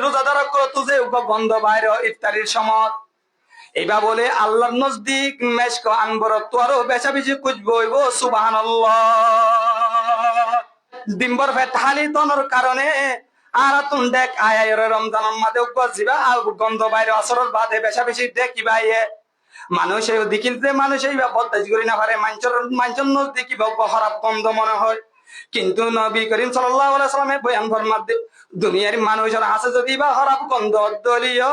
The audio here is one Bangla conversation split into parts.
রোজাদার করে তুজে গন্ধ বাইরে ইফতারির সময় এবার বলে আল্লাহর নজদিক মেশক আনবর তোরও বেশা বেশি খুঁজবইব সুবহানাল্লাহ। ডিম্বর ফেট হালি তনর কারণে আর তুন দেখ আয় রমজানের মাঝে গজিবা গন্ধ বাইরে আসরের বাদে বেশা বেশি দেখিবা মানুষ দেখিতে মানুষ এইবার বদাজ করি না পারে মানুষের নজদিকি খারাপ গন্ধ মনে হয়, কিন্তু নবী করিম সাল্লাল্লাহু আলাইহি সাল্লামের বয়ান ফরমাতে দুনিয়ার মানুষের হাসে যদি বা খারাপ গন্ধ দলীয়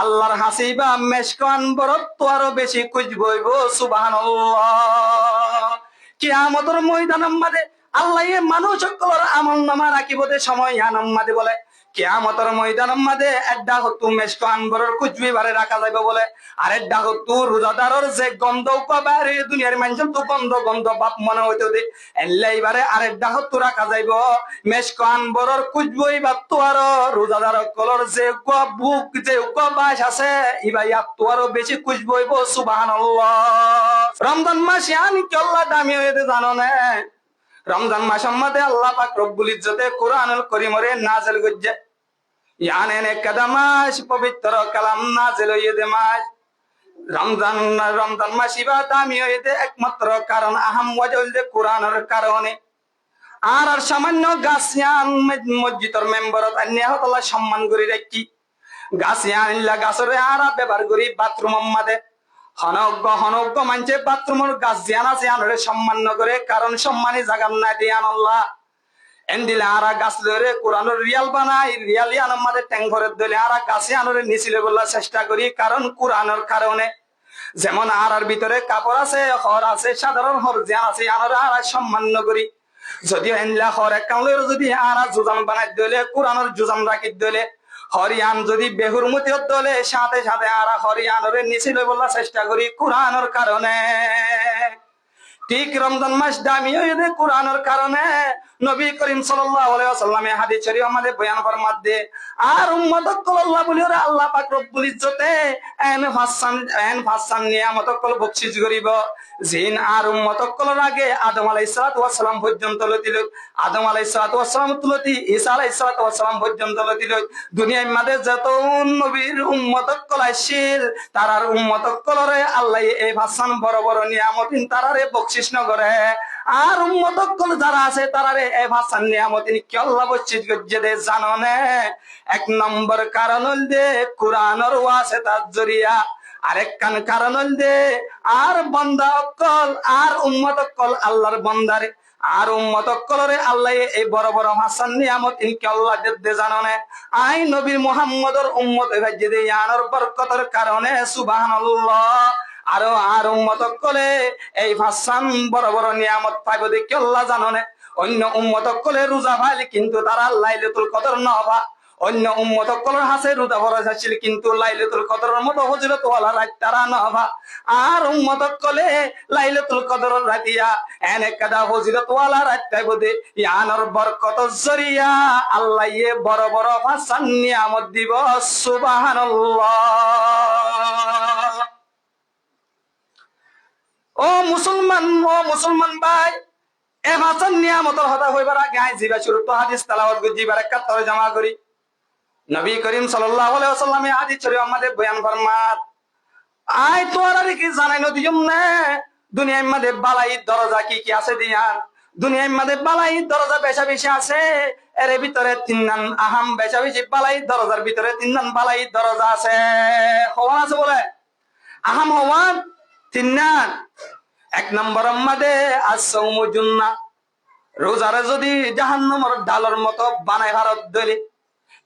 আল্লাহর হাসি বা মেশকান বরত্ব আরো বেশি খুঁজবইব সুবহানাল্লাহ। কিয়ামতের ময়দানের মাঝে আল্লাহ মানুষ সকলের আমল নামা রাখিব সময় আনাম মাঝে বলে কিয়ামতের ময়দানের মাঝে একটা হতু মেশকান বরর খুঁজবিবারে রাখা যাবে বলে, আর একটা হতু রোজাদারের যে গন্ধ পাবারে দুনিয়ার মানুষের তো গন্ধ গন্ধ বাপ মনে হইতে দে এবারে আর একটা হতু রাখা যাইব মেশকান বরর খুঁজবই বা তো আরো রোজাদার কলর যে বুক যে বাস আছে ইবা ইয়াত তো আরো বেশি খুঁজবইব সুবহানাল্লাহ। রমজান মাসে আমি কি আল্লাহ দামি হইতে জানো না? রমজান মাসের মধ্যে আল্লাহ পাক রব্বুল ইজ্জতে কুরআনুল কারীমরে নাযিল করছে, ইয়ানে নেকাদা মাস পবিত্র কালাম নাযিল হইতে মাস রমজান মাস ইবা দামি হইতে একমাত্র কারণ আহাম ওয়াজল যে কুরআনের কারণে। আর সামান্য গাছিয়ান মসজিদের মেম্বারত আল্লাহ তাআলা সম্মান করে রাখি গাছিয়ান ইল্লা গাছরে আর ব্যবহার করি বাথরুমের মধ্যে হনজ্ঞ মানছে বাথরুমের গাছ জিয়ান আছে আনরে সম্মান করে, কারণ সম্মানী জাগান না দিয়ান আল্লাহ এন্দিলে আরা গাছ ধরে কোরআনের রিয়াল বানাই রিয়ালি আনার মাঝে ট্যাং ভরে দিলে আরা গাছে আনরে নিছিলে বলার চেষ্টা করি, কারণ কোরআনের কারণে। যেমন আরার ভিতরে কাপড় আছে হর আছে সাধারণ হর জিয়ান আছে আনরে আরা সম্মান করি, যদিও এনলা হর একাউন্টের যদি আরা জুজান বানাই দিলে কোরআনের জুজান রাখি দিলে হরিয়ান যদি বেহুর মতি দলে সাথে সাথে আরা হরিয়ানরে নিছিল বলার চেষ্টা করি কোরআনের কারণে। ঠিক রমজান মাস দামি হইছে কোরআনের কারণে। নবী করিম সাল্লাল্লাহু আলাইহি ওয়াসাল্লামে হাদিস শরীফ আমাদের বয়ান ফরমাতে আর উম্মতক আল্লাহ বলিওরে আল্লাহ পাক রব্বুল ইজ্জতে এন ফাসান নিয়ামতক বকশিশ করিব জিন আর উম্মতক আগে আদম আলাইহিস সালাতু ওয়াস সালাম পর্যন্ত লতিল, আদম আলাইহিস সালাতু ওয়াস সালাম তুলতি ঈসা আলাইহিস সালাতু ওয়াস সালাম পর্যন্ত লতিল। দুনিয়ার মাঝে যত নবীর উম্মতক আইছিল তারার উম্মতক আল্লাহ এই ফাসান বড় বড় নিয়ামতিন তারারে বকশিশ নগরে, আর উম্মতক যারা আছে তারারে এই ফাসান নিয়ামতিন কি আল্লাহ বকশিশ গজ্জে দে জানো না? এক নম্বর কারণ হল দে কোরআনের ওয়াসিতার জরিয়া, আরেক কারণ হল দে আর বান্দা অকল আর উম্মত অকল আল্লাহর বান্দারে আর উম্মত অকলরে আল্লাহ এই বড় বড় হাসান নিয়ামত ইনকে আল্লাহ দে জানো না? আই নবী মুহাম্মদর উম্মত ভাজ্জে দে ইয়ানোর বরকতের কারণে সুবহানাল্লাহ। আর উম্মত অকলে এই হাসান বড় বড় নিয়ামত পাইব দেখি আল্লাহ জানো না? অন্য উম্মত অকলে রোজা ভাইলে কিন্তু তারা লাইলাতুল কদর নবা, অন্য উম্মত কলর হাসে রোজা ভরা যাচ্ছিল কিন্তু লাইলাতুল কদরের মতো ফজিলত ওয়ালা রাত তারা নবা। আর উম্মত কলে লাইলাতুল কদরের রাতিয়া এনে কাদা ফজিলত ওয়ালা রাত পাইবদে ইয়ানোর বরকত জরিয়া আল্লাহ ইয়ে বড় বড় হাসান নিয়ামত দিব সুবহানাল্লাহ। ও মুসলমান ভাই, এ হাসান নিয়ামতের কথা হইবার আগে আই জিবা শুরু তো হাদিস তেলাওয়াত করি জিবার একাত্তরে জমা করি। নবী করিম সাল্লাল্লাহু আলাইহি ওয়াসাল্লামে হাদিস শরীফ আমাদের বয়ান ফরমাত আই তোরা কি জানাই নদিয়ম না দুনিয়ার মধ্যে বালাই দরজা কি কি আছে দিয়ান, দুনিয়ার মধ্যে বালাই দরজা বেশা বেশি আছে, এর ভিতরে তিনজন আহাম বেশা বেশি বালাই দরজার ভিতরে তিনজন বালাই দরজা আছে। হওয়ান আছে বলে আহাম হওয়ান তিনজন। এক নম্বরের মধ্যে আসসাউমু জুন্নাহ, রোজারে যদি জাহান্নামের ডালের মতো বানাই ভারত দলে,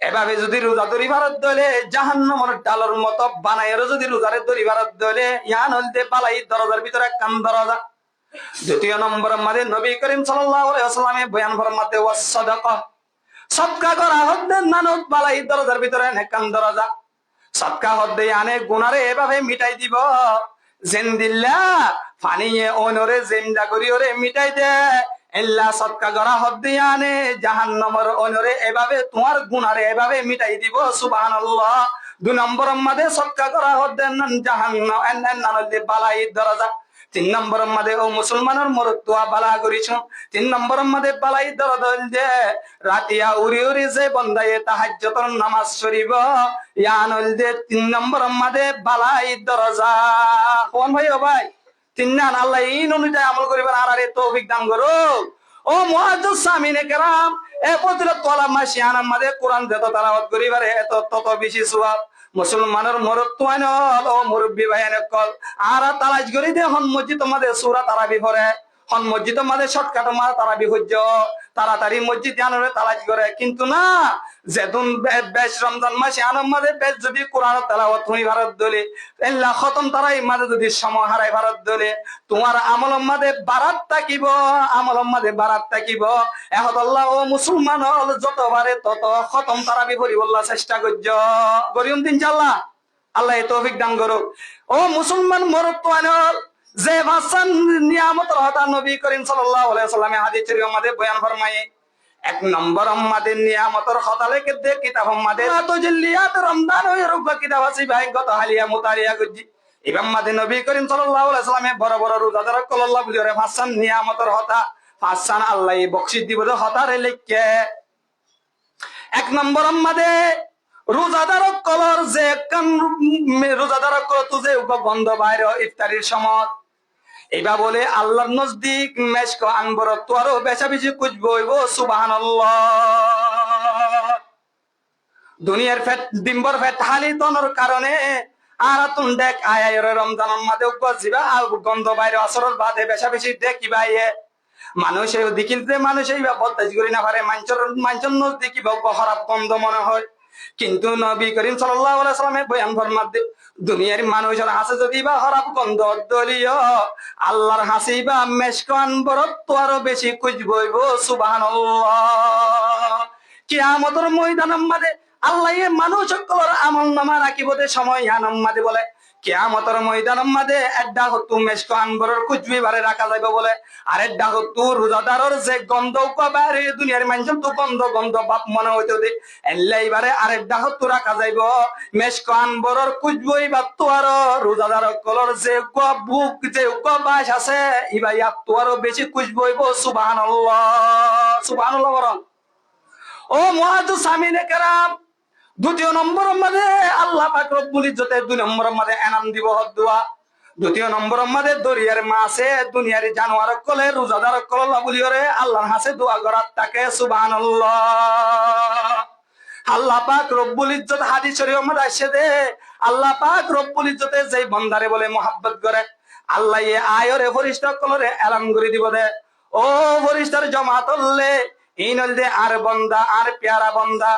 এভাবে যদি রোজা দড়ি ভারত দলে জাহান্নামের ডালের মতো বানাই যদি রোজারে দড়ি ভারত দলে ইয়ান হলতে বালাই দরজার ভিতরে কান দরজা। দ্বিতীয় নম্বরের মধ্যে নবী করিম সাল্লাল্লাহু আলাইহি ওয়াসাল্লামে বয়ান ফরমাতে ওয়াস সাদাকা, সদকা করা হদ্দে নানুত বালাই দরজার ভিতরে কান দরজা। সদকা হদ্দে আনে গুনারে এভাবে মিটাই দিব জিন্দিল্লা ফানিয়ে ওনরে জিন্দা করি ওরে মিটাই দে এল্লা সদকা করা হদ্দে আনে জাহান্নামের ওনরে এভাবে তোমার গুনারে এভাবে মিটাই দিব সুবহানাল্লাহ। দুই নম্বরের মধ্যে সদকা করা হদ্দে জাহান্নাম এন্নান বালাই দরজা। তিন নম্বর মাদে ও মুসলমানের মরতুয়া বালা করিছ। তিন নম্বর মাদে বালাই দরদল যে রাতিয়া উড়ি উড়ি যে বন্দায়ে তাহাজ্জুদের নামাজ শরীব ইয়ানল যে তিন নম্বর মাদে বালাই দরজা কোন ভাই ও ভাই তিন নান আল্লাহ ইন অনুযায়ী আমল করিবার আর আরে তৌফিক দান করো। ও মুআজ্জিজ সামিনে কেরাম এ ফজিলত তোলা মাসি আনার মাদে কোরআন যত তেলাওয়াত করিবারে এত তত বেশি সওয়াব। মুসলমানের মরতুয়ান ও মুরব্বী ভাইয়ানে কল আর তালাশ করি দে হন মসজিদ তোমাদের সূরা তারাবি পড়ে হন মসজিদ তোমাদের শর্টকাট মা তারাবি হজ্জ তাড়াতাড়ি মসজিদ আনরে তালাশ করে কিন্তু না যেদিন বেশ রমজান মাসে আনম মাঝে বেশ যদি কোরআন তেলাওয়াত তুমি ভারত দলে এল্লা খতম তারাই মাঝে যদি সময় হারাই ভারত দলে তোমার আমল মাঝে বারাত থাকিব আমল মাঝে বারাত থাকিব এখন আল্লাহ ও মুসলমান হল যতবারে তত খতম তারাবি পড়িবল্লা চেষ্টা করছ করিম দিন চাল্লাহ আল্লাহ তৌফিক দান করো। ও মুসলমান মরত্বান যে ভাষণ নিয়ামতের হতা নবী করিম সাল্লাল্লাহু আলাইহি ওয়াসাল্লামে হাদিস শরীফ আমাদের বয়ান ফরমায়ে এক নম্বর আমাদের নিয়ামতের হতা লেখে দে কিতাব আমাদের তো জিল্লিয়াত রমজান ওই রোগ কিতাব আছে ভাই গত হালিয়া মুতারিয়া গজি ইমাম আমাদের নবী করিম সাল্লাল্লাহু আলাইহি ওয়াসাল্লামে বড় বড় রোজাদার কল্লাহ বুঝরে ভাষণ নিয়ামতের হতা ভাষণ আল্লাহ বকশিশ দিব হতারে লেখে। এক নম্বর আমাদের রোজাদার কলর যে কান রোজাদার কল তুজে গন্ধ বাইরে ইফতারির সময় এবার বলে আল্লাহর নজদিক মেশক আনবর তোরও বেশা বেশি কুচবইব সুবহানাল্লাহ। দুনিয়ার ফেট ডিম্বর ফেট হালি তনর কারণে আর তুন দেখ আয় রমজানের মাঝে গজিবা আর গন্ধ বাইরে আসরের বাদে বেশা বেশি দেখিবাইয়ে মানুষ দেখিতে মানুষ এই বলতেজ করি না পারে মানুষের নজদিক খারাপ গন্ধ মনে হয় কিন্তু নবী করিম সাল্লাল্লাহু আলাইহি ওয়াসাল্লামের বয়ান ফরমাতে দুনিয়ার মানুষের হাসে যদি বা খারাপ গন্ধ দলীয় আল্লাহর হাসি বা মেশকান বরত্ব আরো বেশি খুঁজবইব সুবহানাল্লাহ। কিয়ামতের ময়দানের মাঝে আল্লাহ মানুষ সকলের আমল নামা রাখিবতে সময় আনম মাঝে বলে কিয়ামতের ময়দানের মাঝে এড্ডা হতু মেশকান বরর খুঁজবি বারে রাখা যাইবে বলে আর এড্ডা হতু রোজাদারের যে গন্ধ কবারে দুনিয়ার মানুষের তো গন্ধ গন্ধ বাপ মনে হইতে দে এবারে আর এড্ডা হতু রাখা যাইব মেশকান বরর খুঁজবই বা তো আর রোজাদার কলর যে বুক যে বাস আছে ইবাই তো আরো বেশি খুঁজবইব সুবহানাল্লাহ সুবহানাল্লাহ বরং। ও মুআজ্জিজ সামিনে কেরাম দ্বিতীয় নম্বর মাঝে আল্লাহ পাক রব্বুল ইজ্জতে দুই নম্বর মাঝে এনাম দিব হদুয়া দ্বিতীয় নম্বর মাঝে দরিয়ার মাছে দুনিয়ার জানোয়ার কলে রোজাদার কল্লা বলিওরে আল্লাহর হাসে দোয়া করার তাকে সুবহানাল্লাহ। আল্লাহ পাক রব্বুল ইজ্জত হাদিস শরীফ মধ্যে আসছে দে আল্লাহ পাক রব্বুল ইজ্জতে যেই বান্দারে বলে মোহাব্বত করে আল্লাহ এ আয়রে ফরিস্তা কলরে এলান করে দিব দে ও ফরিস্তার জমাত হলে ইনল দে আর বন্দা আর প্যারা বন্দা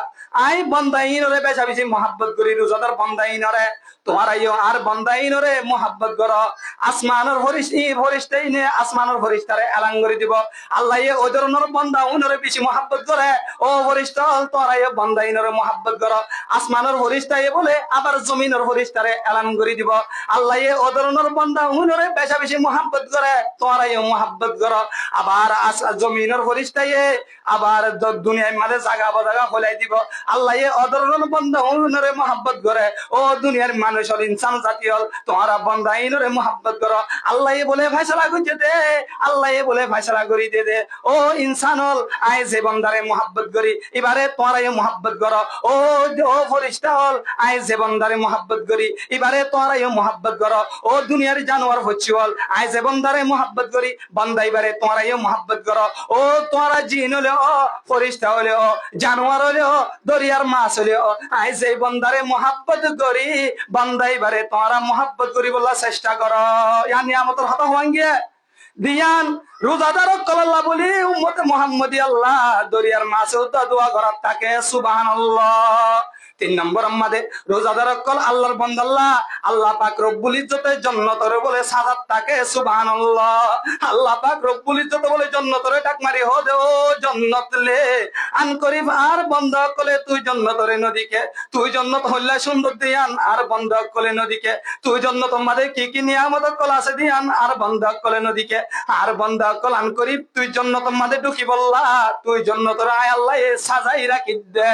আই বন্দা ইনরে বেশা বেশি মোহাব্বত করি রোজাদার বন্দা ইনরে তোমার আইও আর বন্দা ইনরে মোহাব্বত করো আসমানের ফরিস্তা ইনে আসমানের ফরিস্তারে এলান করে দিব আল্লাহ এ ওই ধরনের বন্দা উনরে বেশি মোহাব্বত করে ও ফরিস্তা তোমার আইও বন্দা ইনরে মোহাব্বত করো আসমানের ফরিস্তা এ বলে আবার জমিনের ফরিস্তারে এলান করে দিব আল্লাহ এ ওই ধরনের বন্দা উনরে বেশা বেশি মোহাব্বত করে তোমার আইও মোহাব্বত করো আবার জমিনের ফরিস্তা এ আবার দুনিয়ার মাঝে জাগা বাজাগা ফলাই দিব আল্লাহ এ অদরণ বন্ধা উনরে মোহাব্বত করে ও দুনিয়ার মানুষ হল ইনসান জাতি হল তোমারা বন্ধা ইনরে মোহাব্বত করো আল্লাহ এ বলে ফয়সালা করতে দে আল্লাহ এ বলে ফয়সালা করি দে দে ও ইনসান হল আয় যে বন্দারে মোহাব্বত করি এবারে তোমরাই মোহাব্বত করো ও ফরিস্তা হল আয় যে বন্দারে মোহাব্বত করি এবারে তোমরাই মোহাব্বত করো ও দুনিয়ার জানোয়ার হচ্ছি হল আয় যে বন্দারে মোহাব্বত করি বন্দা এবারে তোমরাই মোহাব্বত করো ও তোমরা জিন হলে ফরিস্তা হলে জানোয়ার হলে দরিয়ার মাছ হলে আই যে বন্দারে মোহাব্বত করি বন্দাই বারে তোমরা মোহাব্বত করি বলা চেষ্টা করো ইয়া নিয়ামতের হতা হওয়ান গিয়ে দিয়ান রোজাদার কল্লা বলি উম্মতে মুহাম্মদি আল্লাহ দরিয়ার মাছে দোয়া করার থাকে সুবহানাল্লাহ। তিন নম্বর আমাদের রোজাদার কল আল্লাহর বান্দাল্লাহ আল্লাহ পাক রব্বুল ইজ্জতে জান্নাতের বলে সাজাত থাকে সুবহানাল্লাহ আল্লাহ পাক রব্বুল ইজ্জত বলে জান্নাতের ডাক মারি হো দে ও জান্নাত লে আন করি আর বন্ধ কলে তুই জান্নাতের নদীকে তুই জান্নাত হইলা সুন্দর দিয়ান আর বন্ধ কলে নদীকে তুই জান্নাত আমাদের কি কি নিয়ামত কল আছে দিয়ান আর বন্ধ কলে নদীকে আর বন্ধ কল আন করি তুই জান্নাত আমাদের ঢুকি বললা তুই জান্নাতের আয় আল্লাহ সাজাই রাখি দে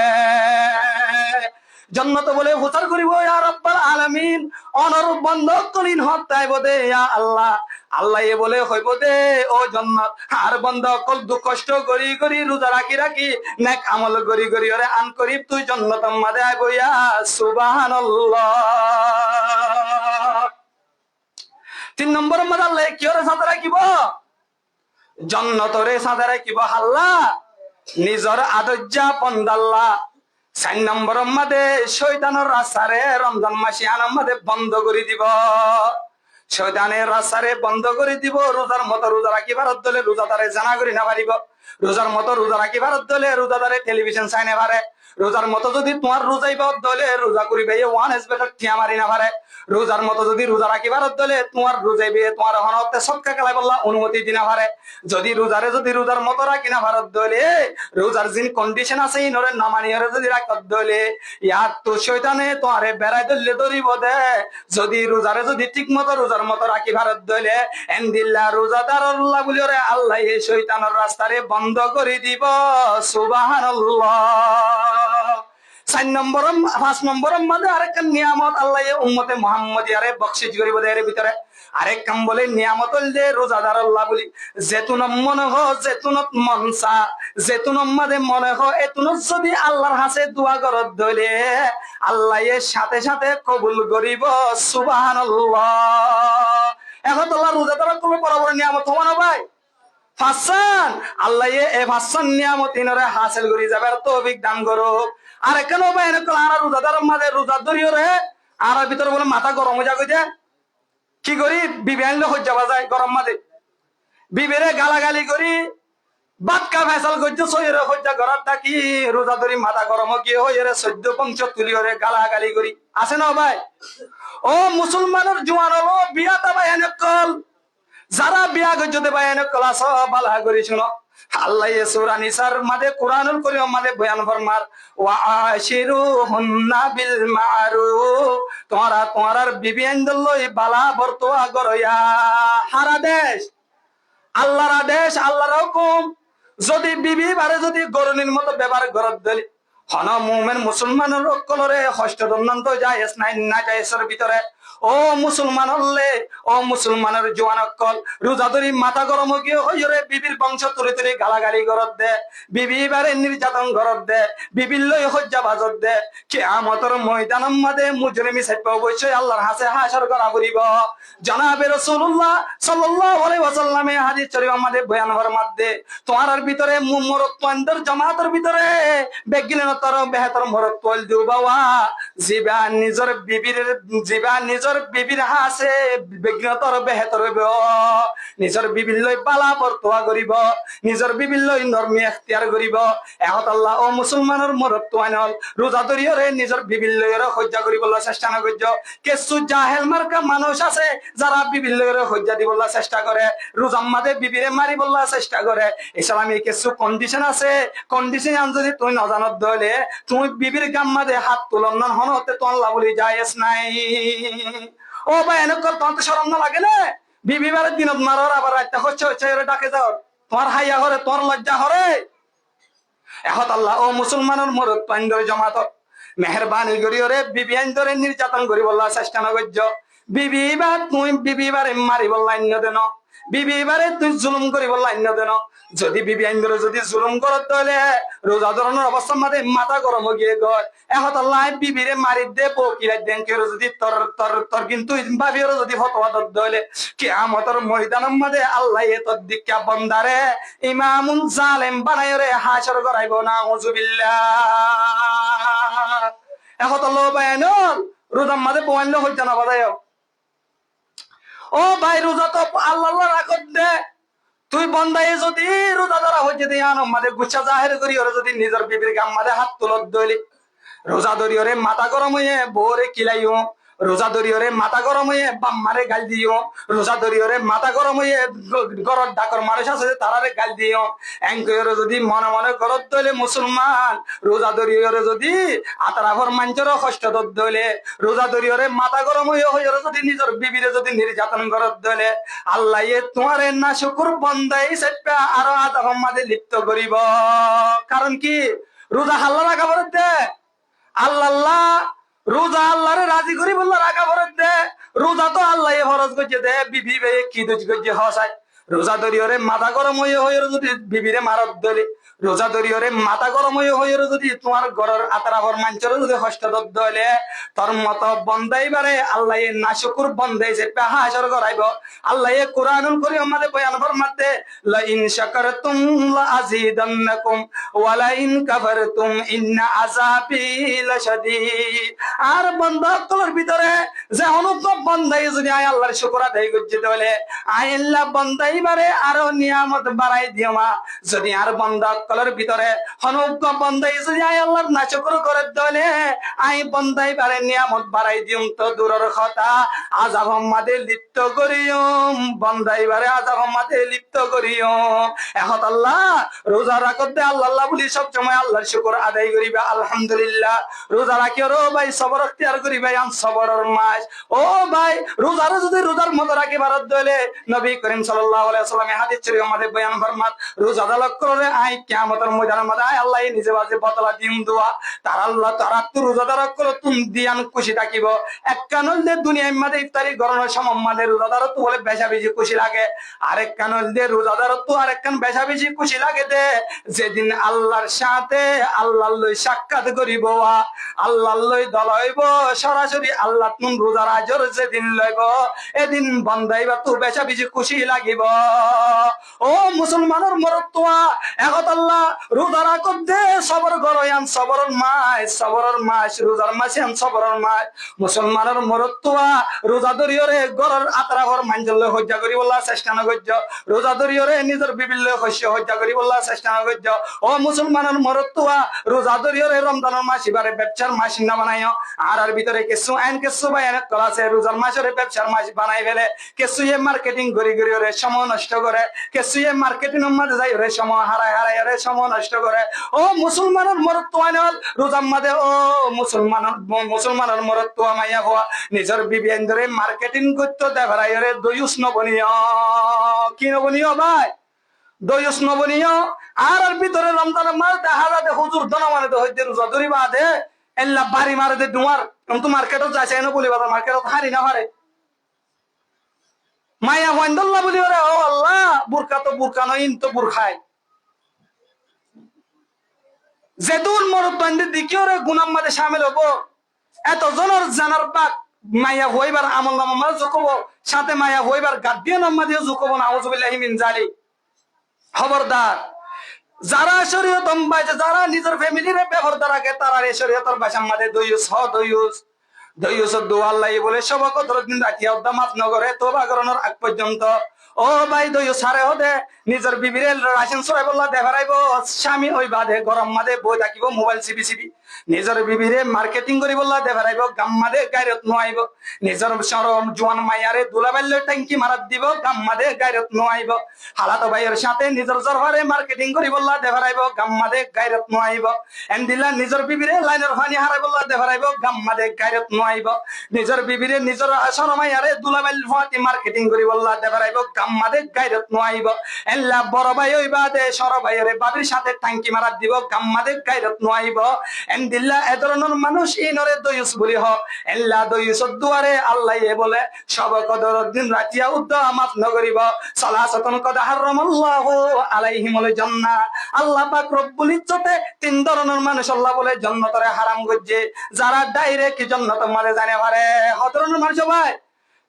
জান্নাত বলে হুতার করিব ইয়া রাব্বাল আলামিন অনর বন্ধ কলিন হত্যায় বদে ইয়া আল্লাহ আল্লাহ এ বলে হইব দে ও জান্নাত আর বান্দা কল দুঃখ কষ্ট করি করি রোজা রাখি রাখি নেক আমল করি করি ওরে আন করি তুই জান্নাত মাদে আইবয়া সুবহানাল্লাহ। 3 নম্বর মধ্যে আল্লাহ কি ওরে সাথে রাখিব জান্নাতরে সাথে রাখিব আল্লাহ নিজর আদজ্জা পন্দাল্লাহ। 4 নম্বর মধ্যে শয়তানের রাস্তারে রমজান মাসে আনার মধ্যে বন্ধ করে দিব, শয়তানের রাস্তারে বন্ধ করে দিব। রোজার মতো রোজা রাখিবার দলে রোজাদারে জানা করি না পারিব, রোজার মতো রোজা রাখিবার দলে রোজাদারে টেলিভিশন চাই না পারে, রোজার মতো যদি তোমার রোজাইবার দলে রোজা করিবে ওয়ান এস বেটার টিয়া মারি না পারে, রোজার মতো যদি রোজা রাখিবার দলে তোমার রোজাইবে তোমার হনতে সবকা খেলাই বললা অনুমতি দিনা পারে। যদি রোজারে যদি রোজার মতো রাখি না ভারত দলে রোজার যিনি কন্ডিশন আছে ইনরে নামানিয়রে যদি রাখত দলে ইয়ার তো শয়তানে তোমারে বেড়াই দলে ধরিব দে। যদি রোজারে যদি ঠিক মতো রোজার মতো রাখি ভারত দলে এন্দিল্লা রোজাদার আল্লাহ বলি ওরে আল্লাহ এই শয়তানের রাস্তারে বন্ধ করে দিব সুবহানাল্লাহ। 4 নম্বর 5 নম্বর মধ্যে আরেক নিয়ামত আল্লাহ উম্মতে মুহাম্মাদিয়ারে বকশিশ করিব এর ভিতরে আরেক কাম বলে নিয়ামত যে রোজাদার আল্লাহ বলি যেতুন মনে হ যেতুন মনসা যেতুন মধ্যে মনে হ এতুন যদি আল্লাহর হাতে দোয়া করত দলে আল্লাহ এর সাথে সাথে কবুল করিব সুবহানাল্লাহ। এখন আল্লাহ রোজাদার কোনো বরাবর নিয়ামত হবো না ভাই ফাসান আল্লাহ এ ফাসান নিয়ামত ইনরে হাসিল করি যাবার তৌফিক দান করো। আর কেন ভাই এরকম আর রোজাদার মাঝে রোজা ধরিও রে আর ভিতরে বলে মাথা গরম হয়ে যাবে যে কি করি বিবি আনলে হজ্জা বাজায় গরম মাঝে বিবেরে গালাগালি করি বাক্কা ফেসাল করছে সইরে হজ্জা ঘর থাকি রোজা ধরি মাথা গরম কি হয়ে রে 14 পঞ্চ তুলি রে গালাগালি করি আছে না ভাই। ও মুসলমানের জোয়ান হলো বিয়াটা ভাই এনেকল যারা বিয়া গজ্জতে ভাই এনেকল আস বালা করি শুনো আল্লাহ সূরা নিসার মাঝে কোরআনুল কারীম মাঝে বয়ান ফরমার ওয়া আশিরুহুন্না বিল মারুফ তোমার বিবি আইন্দলই বালা বর্তোয়া গরয়া হারা দেশ আল্লাহর আদেশ আল্লাহর হুকুম যদি বিবি বারে যদি গরনির মতো ব্যবহার করত দিলি হন মুমিন মুসলমানের অকলরে হস্ত দন্ডন্ত জায়েজ নাই না জায়েজের ভিতরে ও মুসলমান হলে ও মুসলমানের জোয়ান অকল রোজা ধরি মাথা গরম গিয়ে হইরে বিবির বংশ তুলি তুলি গালাগালি করত দে বিবি বারে নির্যাতন করত দে বিবির লই হজ্জা বাজত দে কিয়ামতের ময়দানের মাঝে মুজরিমি সাইব অবশ্যই আল্লাহর হাতে হাসর করা পড়িব। জনাবে রাসূলুল্লাহ সাল্লাল্লাহু আলাইহি ওয়াসাল্লামে হাদিস শরীফ আমাদের বয়ান ফরমাত দে তোমার ভিতরে মুমরত অন্তর জামাতের ভিতরে বেগিনতর বেহতর মরত তোল দিও বাবা জিবা নিজর বিবির হাসে বেগিনতর বেহতর হইব নিজর বিবির লই পালা বর্তোয়া করিব নিজর বিবির লই নরমি ইখতিয়ার করিব। এহত আল্লাহ ও মুসলমানের মরত তোয়ানল রোজা ধরিয়রে নিজর বিবির লইরে হজ্জা করিবলা চেষ্টা না করজ কিছু জাহেল মার্কা মানুষ আছে যারা বিবির লইরে হজ্জা দিবলা চেষ্টা করে রোজার মাঝে বিবিরে মারি বললা চেষ্টা করে ইসলামী কিছু কন্ডিশন আছে কন্ডিশন আন যদি তুই নজানত দলে তুই বিবির গাম মাঝে হাত তুলন না হনতে তো আল্লাহ বলি জায়েজ নাই। ও ভাই এনেকর তোমার তো শরম না লাগে না বিবি বারের দিনত মারর আবার রাইতে হচ্ছে হচ্ছে ডাকে যাও তোমার হাইয়া হরে তোর লজ্জা হরে। এহত আল্লাহ ও মুসলমানের মরদ পাইন্দরে জমাত মেহরবানি করি ওরে বিবি আইন্দরে নির্যাতন করি বললা চেষ্টা না করছ বিবি বা তুই বিবি বারে মারি বললা অন্য দেন বিবি বারে তুই জুলুম করি বললা অন্য দেন যদি বিবি আইন্দরে যদি জুলুম করত হলে রোজা ধরনের অবস্থার মাঝে মাথা গরম গিয়ে গয় এহত আল্লাহ বিবিরে মারি দে বকিরা দেন কেউ যদি তোর তোর তোর কিন্তু ভাবিও যদি ফতোয়া দত্ত হলে কিয়ামতের ময়দানের মাঝে আল্লাহ এ তোর দিকা বন্দারে ইমামুন জালেম বানায় রে হাসর করাইব না উযুবিল্লাহ। এহত আল্লাহ বায়ানল রোজার মাঝে পয়েন্ট হইতে না বাজায় ও ভাই রোজা তো আল্লাহ রাখত দে তুই বন্দাই যদি রোজা ধরা হইতে দিয়ে আনো মাঝে গুচ্ছা জাহের করি ওরা যদি নিজের বিবির গাম মাঝে হাত তুলত দইলি রোজা ধরিওরে মাথা গরম হয়ে বউরে কিলাইও রোজা ধরিওরে মাথা গরম হয়ে বাম্মারে গাল দিও রোজা ধরিওরে মাথা গরম হয়ে গরর ডাকর মানুষ আছে তারারে গাল দিও এঙ্করে যদি মনে মনে গরত দইলে মুসলমান রোজা ধরিওরে যদি আতরাভর মাঞ্চর কষ্ট দইলে রোজা ধরিওরে মাথা গরম হয়ে হইরে যদি নিজের বিবিরে যদি নির্যাতন করত দইলে আল্লাহ এ তোমারে না শুকুর বন্দাই সেটা আরো আদাবের মাঝে লিপ্ত করিব। কারণ কি রোজা হাল্লা রাখা বলতে আল্লাহ রোজা আল্লাহরে রাজি করি বললো রাখা ফরজ দে। রোজা তো আল্লাহ ফরজ করছে দে, বিবি বে কি দুজ করছে হসায়। রোজা দরিয়রে মাথা গরম হয়ে যদি বিবিরে মারত দলে, রোজা দরিয়রে মাথা গরম হয়ে যদি তোমার ঘরের আতরাবর মাঞ্চরে যদি হস্ত দলে, তোর মত বন্দাইবারে আল্লাহ নাশুকুর বন্দাইছে হাসর করাইব। আল্লাহ কোরআনুল করি আমাদের বয়ান ফরমাতে, লা ইন শাকারতুম লা আযীদান্নাকুম ওয়া লা ইন কাফারতুম ইন্না আযাবি লাশাদীদ। আর বান্দা তোর ভিতরে যে অনুভব বন্দাই যদি আয় আল্লাহর শুকর আদায় করতে বলে, আয় আল্লাহ বন্দাইবারে আরো নিয়ামত বাড়াই দিও মা। যদি আর বান্দা তোর ভিতরে অনুভব বন্দাই যদি আয় আল্লাহর নাশুকর করে দলে, আই বন্দাইবারে নিয়ামত বাড়াই দিম তো দূরের কথা আযাব আমাদের লিপ্ত করিয়ম, বন্দাইবারে আযাব আমাদের লিপ্ত করিয়ম। এখন আল্লাহ রোজা রাখতে আল্লাহ আল্লাহ বলি সব সময় আল্লাহর শুকর আদায় করিবা আলহামদুলিল্লাহ। রোজা রাখিও রো ভাই সবর এখতিয়ার করিবা আন সবরের মাস। ও ভাই রোজারে যদি রোজার মতো রাখি ভারত দলে, নবী করিম সাল্লাল্লাহু আলাইহি ওয়াসাল্লাম হাদিস শরীফ আমাদের বয়ান ফরমাত, রোজা দালক করে আই কিয়ামতের ময়দানের মধ্যে আয় আল্লাহ নিজে বাজে বদলা দিম দোয়া তার আল্লাহ তারা তো রোজা দালক করে তুমি দিয়ান খুশি থাকিব। এক কানল দে দুনিয়ার মধ্যে ইফতারি গরনের সময় মাদের রোজাদার তো বলে বেশা বেশি খুশি লাগে, আরেক কানল দে রোজাদার তো আরেক কান বেশা বেশি খুশি লাগে দে যেদিন আল্লাহর সাথে আল্লাহর লই সাক্ষাৎ করিব, আল্লাহর লই দলাইব সরাসরি আল্লাহ তুম রোজার আজর যেদিন লইব, এদিন বন্দাইবা তো বেশা বেশি খুশি লাগিব। ও মুসলমানের মরত্তোয়া এখন আল্লাহ রোজা রাখত দে সবর গরয়ান সবরের মাস, সবরের মাস রোজার মাসে আন সবরের মাস। মুসলমানের মরত্তোয়া রোজা দরিয়রে গরর আতরা ঘর মাঞ্জল হজ্জা করি বললা চেষ্টা নগর্য, রোজা দরিয়রে নিজের বিবিল্য শস্য হজ্জা করি বললা চেষ্টা নগর্য। ও মুসলমানের মরত্তোয়া রোজা দরিয়রে রমজানের মাস এবারে ব্যবসার মাস না বানাইও। আর ভিতরে কিছু আইন কিছু বা এনে করা আছে রোজার মাসের ব্যবসার মাস বানাই ফেলে, কিছু মার্কেটিং করি করি ওরে সময় নষ্ট করে, কিছু মার্কেটিং মাঝে যাই ওরে সময় হারায় হারায় ওরে সময় নষ্ট করে। ও মুসলমানের মরত্তোয়া নল রোজার মাঝে, ও মুসলমানের মরত্তোয়া মাইয়া হওয়া নিজের বিবিয়ান ধরে মার্কেটিং করতে দেখাই ওরে দয়ুস নবনীয়, কি নবনীয় ভাই দয়ুস নবনীয়। আর ভিতরে রমজানের মাস দেখা যাতে হুজুর দনা মানে তো হইতে রোজা ধরি বাদে এল্লা বাড়ি মারে দে তোমার তো মার্কেটত যাইছে এনে বলি বাজার মার্কেটত হারি না পারে মাইয়া ওয়াইন্দল্লা বলি ওরে ও আল্লাহ বুরকা তো বুরকা নয় ইন তো বুরখায় যেদুন মরদ্দান্দের দিকে ওরে গুনাম মাঝে সামিল হবো। এত জনের জানার পাক মাইয়া হইবার আমল নামা মাঝে জুকব, সাথে মাইয়া হইবার গাদ্দিয়া নাম্মা দিয়ে জুকব না আউযুবিল্লাহি মিন জালিক। খবরদার যারা শরীয়ত বাইছে, যারা নিজের ফ্যামিলির ব্যবহার রাখে তারা এই শরীয়তের ভাষার মাঝে দয়ুস হ দয়ুস দয়ুস দোয়া আল্লাহ বলে সবাক দিন রাখিয়া উদ্দাম মাফ নগরে তোবা করানোর আগ পর্যন্ত। ও ভাই দয়ুস সারে হদে নিজের বিবিরে রাশন সরাই বললা দেখাইব, স্বামী ওই বাদে গরম মাদে বই থাকিব মোবাইল চিবি চিবি, নিজের বিবিরে মার্কেটিং করি বললা দেখাইব গাম মাদে গাইরত নোয়াইব, নিজের সরম জোয়ান মাইয়ারে দুলাবাল্য ট্যাঙ্কি মারাত দিব গাম মাদে গাইরত নোয়াইব, হালাতো ভাইয়ের সাথে নিজের জরফারে মার্কেটিং করি বললা দেখাইব গাম মাদে গাইরত নোয়াইব, এন্ডিল্লা নিজের বিবিরে লাইনের পানি হারাই বললা দেখাইব গাম মাদে গাইরত নোয়াইব, নিজের বিবিরে নিজের সরম মাইয়ারে দুলাবাল্য ফাটি মার্কেটিং করি বললা দেখাইব গাম মাদে গাইরত নোয়াইব, এল্লা বড় ভাই ওই বাদে সর ভাইয়েরে বাবির সাথে ট্যাঙ্কি মারাত দিব গাম মাদে গাইরত নোয়াইব। এন্ডিল্লা এ ধরনের মানুষ ইনরে দয়ুস বলি হ এল্লা দয়ুস দুয়ারে আল্লাহ বলে সব কদর দিন রাখিয়া উদ্দাম মাফ নগরিব। সালাসাতুন কদ হারামাল্লাহু আলাইহিমুল জান্নাহ, আল্লাহ পাক রব্বুল ইজ্জতে তিন ধরনের মানুষ আল্লাহ বলে জান্নাতরে হারাম করছে, যারা ডাইরেক্ট জান্নাত মানে জানে পারে। হ ধরনের মানুষ ভাই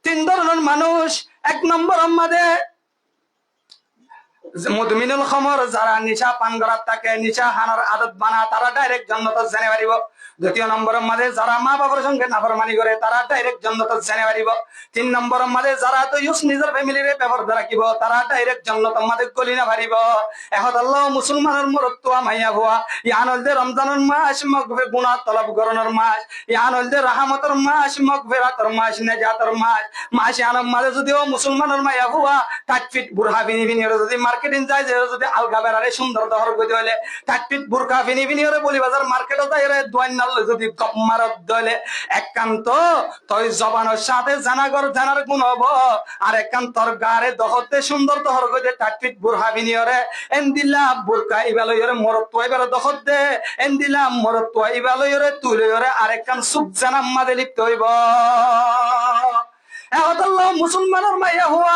তিন ধরনের মানুষ, এক নম্বর আমাদের মুদমিনুল খমর, যারা নিশা পান করার থাকে নিশা হানার আদত বানা তারা ডাইরেক্ট জান্নাত জানে পারিব। দ্বিতীয় নম্বরের মাঝে যারা মা বাবার সঙ্গে নাফরমানি করে তারা ডাইরেক্ট জান্নাত জানে পারিব। তিন নম্বরের মাঝে যারা তো ইউস নিজের ফ্যামিলির ব্যবহার রাখিব তারা ডাইরেক্ট জান্নাত মাঝে গলি না পারিব। এখন আল্লাহ মুসলমানের মরত্তোয়া মাইয়া ভুয়া ইয়ান হলদে রমজানের মাস মগফিরাত গুনাহ তলব করনের মাস, ইয়ান হলদে রাহমতের মাস মগফিরাতের মাস নাজাতের মাস। মাস ইয়ানের মাঝে যদিও মুসলমানের মাইয়া ভুয়া টাটফিট বুরহা বিনি বিনি যদি মার্কেটিং যায় যদি আলগা বেড়ারে সুন্দর দহর গতি হলে টাটফিট বুরখা বিনি বিনি বলি বাজার মার্কেটে যায় দুয়ান্ন নাল যদি গপ মারত দলে একান্ত তই জবানের সাথে জানার গুণ হব আর একান্তর গারে দহতে সুন্দর দহর গদে টাকটিক বুরহাবিনিয়রে এন্দিলা বুরকা ইবালয়রে মরত এবারে দহত দে এন্দিলা মরত ইবালয়রে তুলয়রে আর একান সুখ জানাম মাদে লিপ্ত হইব মুসলমানের মাইয়া হওয়া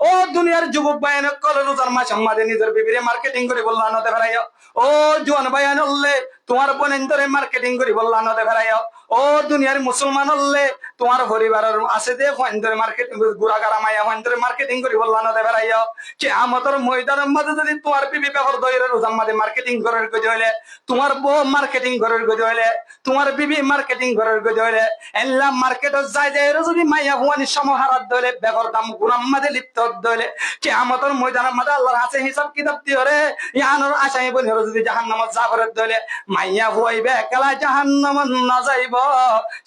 ও দুনিয়ার যুবক বাইন কল রোজার মাস আমাদের নিজের বিবিরে মার্কেটিং করে বললাম নদে ফেরাইও ও জোয়ান বাইন হলে তোমার বোনের ধরে মার্কেটিং করে বললাম নদে ফেরাইও ও দুনিয়ার মুসলমান হলে তোমার পরিবারের আছে যে ফাইন ধরে মার্কেটিং গুড়াগাড়া মাইয়া ফাইন ধরে মার্কেটিং করে বললাম নদে ফেরাইও কে আমাদের ময়দানের মাঝে যদি তোমার বিবি ব্যবহার দইরে রোজার মাঝে মার্কেটিং করার গজে হইলে তোমার বউ মার্কেটিং করার গজে হইলে তোমার বিবি মার্কেটিং করার গজে হইলে এল্লা মার্কেটত যায় যায় যদি মাইয়া হুয়ানি সমহারাত দইলে বেগর দাম গুনাম মাঝে লিপ্ত দইলে কে আমাদের ময়দানের মাঝে আল্লাহর আছে হিসাব কিতাব দিওরে ইয়ানোর আশাই বলি যদি জাহান্নামত যাবরে দইলে মাইয়া হুয়াইবে একলা জাহান্নামত না যাইব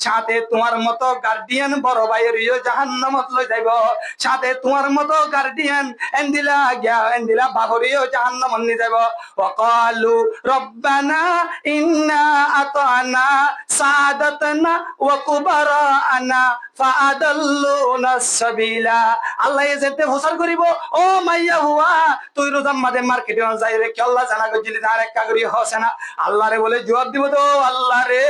সাথে তোমার মতো গার্ডিয়ান বড় ভাইয়েরও জাহান্নামত লই যাইব সাথে তোমার মতো গার্ডিয়ান এন্দিলা বাবরিও জাহান্নামত নিয়ে যাইব ওয়াকালু রব্বানা ইন্না আতানা সাদাতানা ওয়া কুবারানা ফাআদাল্লুনা সাবিলা আল্লাহ যেতে হোসার করিব ও মাইয়া হুয়া তুই রোজাম মাদে মার্কেটে যাই রে কি আল্লাহ জানা গজিলি আর এক কাগরি হসে না আল্লাহ রে বলে জবাব দিব তো আল্লাহ রে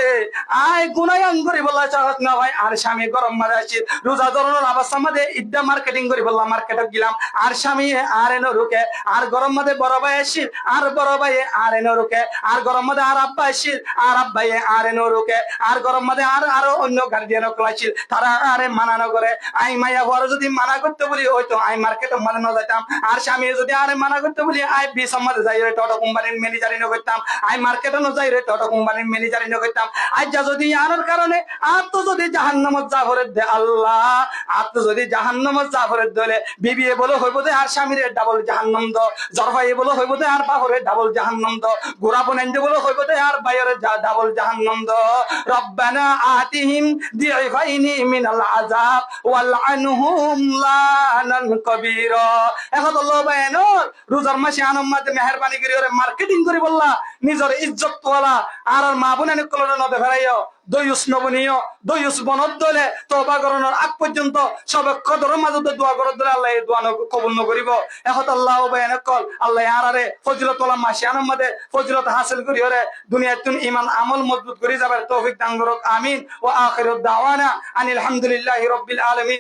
আয় গুনায়ান করি বলা চাহত না ভাই আর স্বামী গরম মাঝে আসি রোজা ধরনের অবস্থা মাঝে ইদ্দা মার্কেটিং করি বললাম মার্কেটে গেলাম আর স্বামী আর এনো রুকে আর গরম মাঝে বড় ভাই আসি আর বড় ভাই আর এনো রুকে আর গরম মাঝে আর আব্বা আসি আর আব্বাই আর এনো রুকে আর গরম মাঝে আর আরো অন্য গার্ডিয়ান আসিল তারা আরে মানানো করে আই মাইয়া বড় যদি মানা করতে বলি হয়তো আই মার্কেটে মানে না যাইতাম আর স্বামী যদি আরে মানা করতে বলি আই বি সমাজে যাই রে টোটো কোম্পানির ম্যানেজারি ন করতাম আই মার্কেটে ন যাই রে টোটো কোম্পানির ম্যানেজারি ন করতাম আজ যা যদি আনার কারণে আর তো যদি জাহান্নামত যাবরে দে আল্লাহ আর তো যদি জাহান্নামত যাবরে দলে বিবিয়ে বলে হইব দে আর স্বামীরে ডাবল জাহান্নাম দ জরফাইয়ে বলে হইব দে আর বাবরে ডাবল জাহান্নাম দ গোরা বনেন্দে বলে হইব দে আর বাইরে ডাবল জাহান্নাম দ রব্বানা আতিহিম দিআইফাইনি মিনাল আযাব ওয়াল আনহুম লানান কবীরা এখন আল্লাহ বাইনর রোজার মাসে আনম্মাতে মেহেরবানি করি ওরে মার্কেটিং করি বললা নিজের ইজ্জত তোলা আর মা বোনের কলরে নদে ফেরাইও দয়ুস নবনীয় দয়ুস বনদ দলে তওবা করানোর আগ পর্যন্ত সবে কদর মাঝে দোয়া করে দিলে আল্লাহ এই দোয়া কবুল করিব এখন আল্লাহ বাইন কল আল্লাহ আরারে ফজিলত ওলা মাসে আনম্মাতে ফজিলত হাসিল করি ওরে দুনিয়াতুন ঈমান আমল মজবুত করি যাবার তৌফিক দান করুক আমিন ওয়া আখিরুদ দাওয়ানা আনিল হামদুলিল্লাহি রাব্বিল আলামিন।